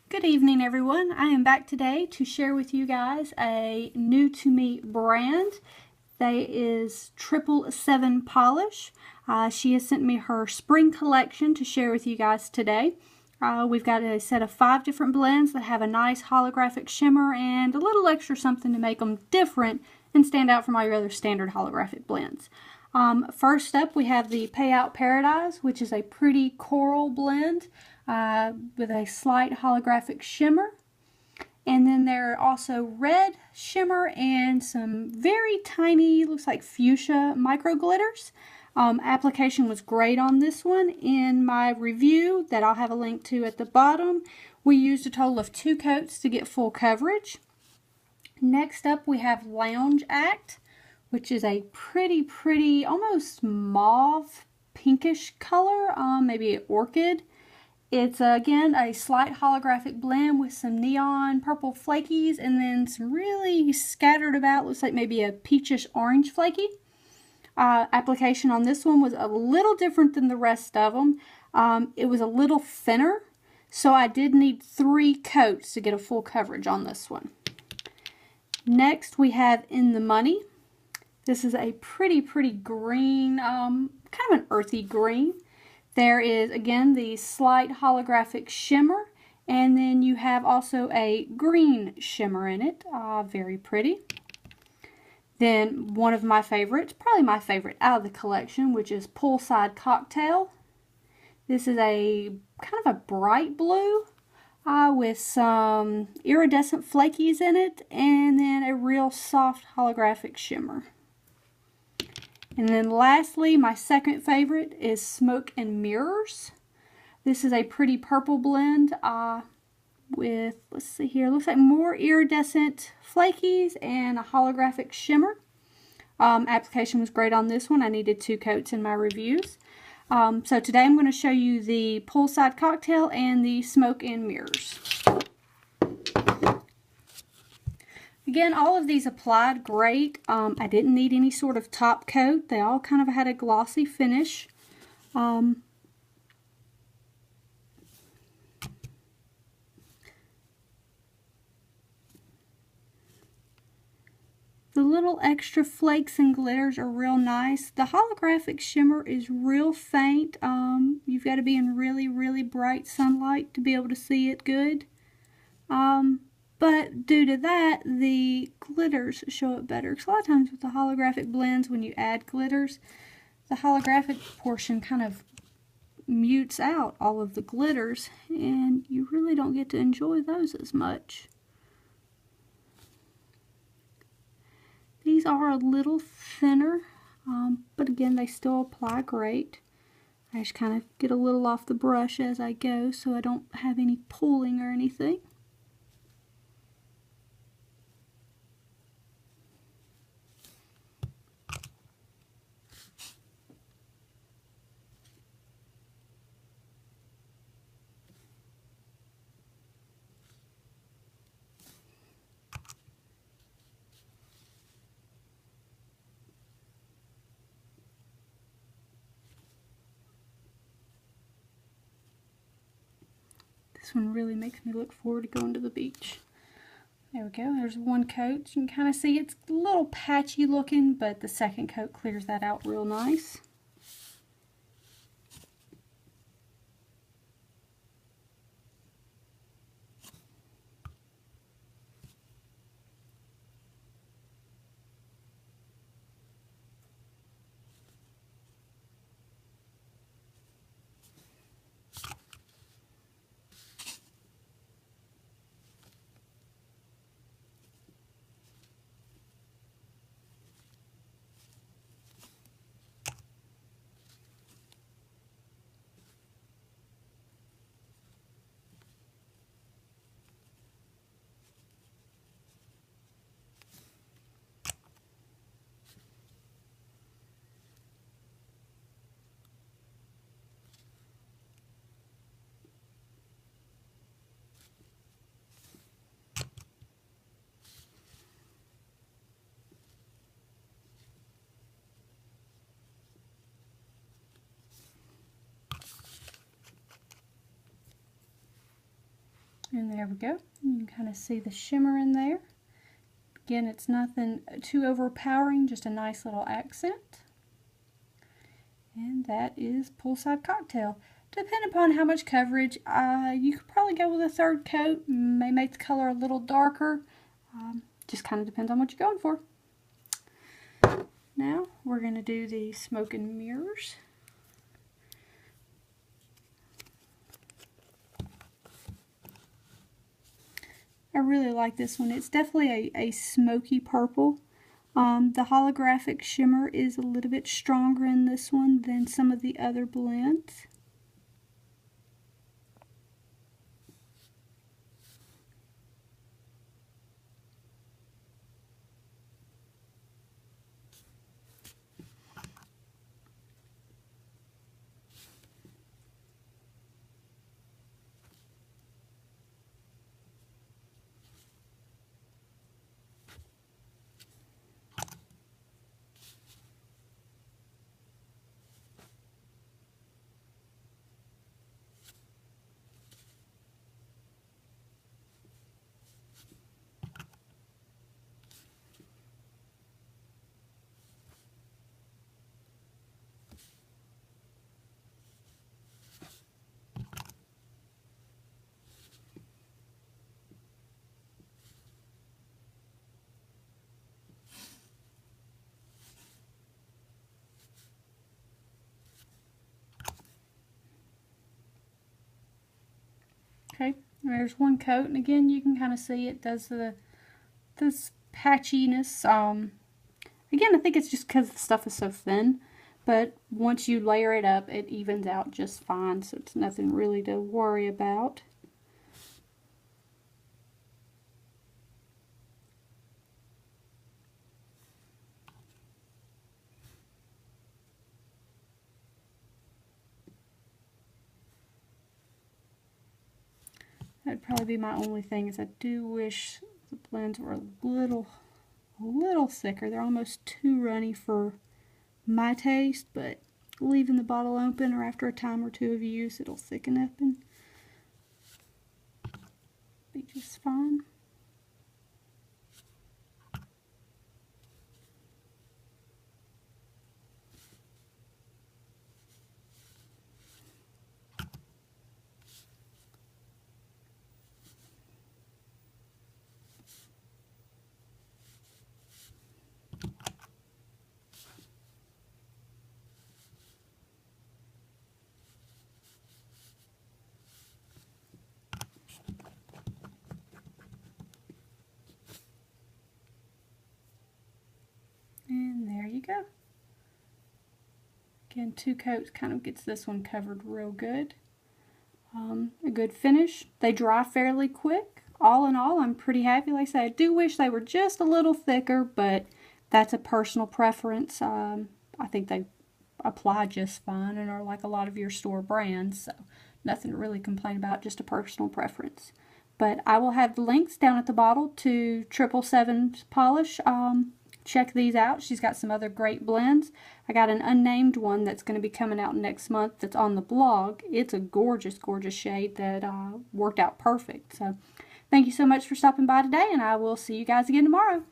Good evening, everyone. I am back today to share with you guys a new to me brand. That is 777 Polish. She has sent me her spring collection to share with you guys today. We've got a set of 5 different blends that have a nice holographic shimmer and a little extra something to make them different and stand out from all your other standard holographic blends. First up, we have the Payout Paradise, which is a pretty coral blend with a slight holographic shimmer. And then there are also red shimmer and some very tiny, looks like fuchsia micro glitters. Application was great on this one. In my review that I'll have a link to at the bottom, we used a total of 2 coats to get full coverage. Next up, we have Lounge Act, which is a pretty, almost mauve pinkish color, maybe orchid. It's again a slight holographic blend with some neon purple flakies and then some really scattered about, looks like maybe a peachish orange flaky. Application on this one was a little different than the rest of them. It was a little thinner, so I did need 3 coats to get a full coverage on this one. Next we have In the Money. This is a pretty green, kind of an earthy green. There is, again, the slight holographic shimmer, and then you have also a green shimmer in it. Very pretty. Then one of my favorites, probably my favorite out of the collection, which is Poolside Cocktail. This is a kind of a bright blue with some iridescent flakies in it, and then a real soft holographic shimmer. And then lastly, my second favorite is Smoke and Mirrors. This is a pretty purple blend with, let's see here, looks like more iridescent flakies and a holographic shimmer. Application was great on this one. I needed 2 coats in my reviews. So today I'm going to show you the Poolside Cocktail and the Smoke and Mirrors. Again, all of these applied great. I didn't need any sort of top coat. They all kind of had a glossy finish. The little extra flakes and glitters are real nice. The holographic shimmer is real faint. You've got to be in really bright sunlight to be able to see it good. But due to that, the glitters show it better. Because a lot of times with the holographic blends, when you add glitters, the holographic portion kind of mutes out all of the glitters, and you really don't get to enjoy those as much. These are a little thinner, but again, they still apply great. I just kind of get a little off the brush as I go so I don't have any pulling or anything. This one really makes me look forward to going to the beach. There we go, there's 1 coat. You can kind of see it's a little patchy looking, but the second coat clears that out real nice. And there we go. You can kind of see the shimmer in there. Again, it's nothing too overpowering, just a nice little accent. And that is Poolside Cocktail. Depending upon how much coverage, you could probably go with a third coat. May make the color a little darker. Just kind of depends on what you're going for. Now we're going to do the Smoke and Mirrors. I really like this one. It's definitely a smoky purple. The holographic shimmer is a little bit stronger in this one than some of the other blends. Okay, there's one coat, and again you can kind of see it does this patchiness. Again, I think it's just because the stuff is so thin, but once you layer it up, it evens out just fine, so it's nothing really to worry about. That'd probably be my only thing, is I do wish the blends were a little thicker. They're almost too runny for my taste, but leaving the bottle open or after a time or two of use, it'll thicken up and be just fine. And there you go. Again, 2 coats kind of gets this one covered real good. A good finish. They dry fairly quick. All in all, I'm pretty happy. Like I said, I do wish they were just a little thicker, but that's a personal preference. I think they apply just fine and are like a lot of your store brands, so nothing to really complain about, just a personal preference. But I will have the links down at the bottom to 777's polish. Check these out. She's got some other great blends. I got an unnamed one that's going to be coming out next month that's on the blog. It's a gorgeous, gorgeous shade that worked out perfect. So thank you so much for stopping by today, and I will see you guys again tomorrow.